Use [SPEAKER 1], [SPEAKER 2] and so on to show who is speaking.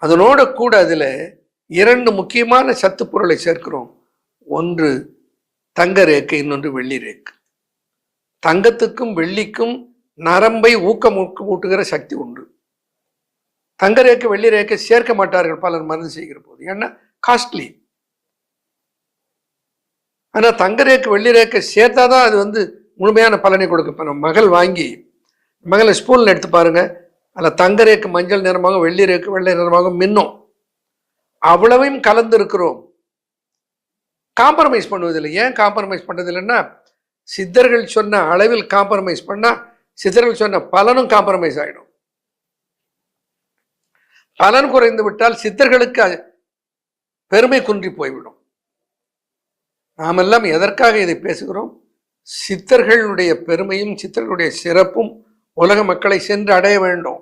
[SPEAKER 1] அதனோட கூட அதில் 2 முக்கியமான சத்து பொருளை சேர்க்கிறோம். ஒன்று தங்க ரேக்கு, இன்னொன்று வெள்ளி ரேக்கு. தங்கத்துக்கும் வெள்ளிக்கும் நரம்பை ஊட்டுகிற சக்தி உண்டு. தங்க ரேக்கு வெள்ளி ரேக்கை சேர்க்க மாட்டார்கள் பலர் மருந்து செய்கிற போது, ஏன்னா காஸ்ட்லி. ஆனால் தங்க ரேக்கு வெள்ளி ரேக்கை சேர்த்தாதான் அது முழுமையான பலனை கொடுக்கும். இப்போ நம்ம மகளை ஸ்பூனில் எடுத்து பாருங்க, அதில் தங்க ரேக்கு மஞ்சள் நிறமாக, வெள்ளி ரேக்கு வெள்ளை நிறமாக மின்னும். அவ்வளவையும் கலந்து இருக்கிறோம். காம்ப்ரமைஸ் பண்ணுவதில்லை. ஏன் காம்ப்ரமைஸ் பண்ணுறதில்லைன்னா, சித்தர்கள் சொன்ன அளவில் காம்ப்ரமைஸ் பண்ணால் சித்தர்கள் சொன்ன பலனும் காம்ப்ரமைஸ் ஆகிடும். பலன் குறைந்து விட்டால் சித்தர்களுக்கு பெருமை குன்றி போய்விடும். நாமெல்லாம் எதற்காக இதை பேசுகிறோம்? சித்தர்களுடைய பெருமையும் சித்தர்களுடைய சிறப்பும் உலக மக்களை சென்று அடைய வேண்டும்.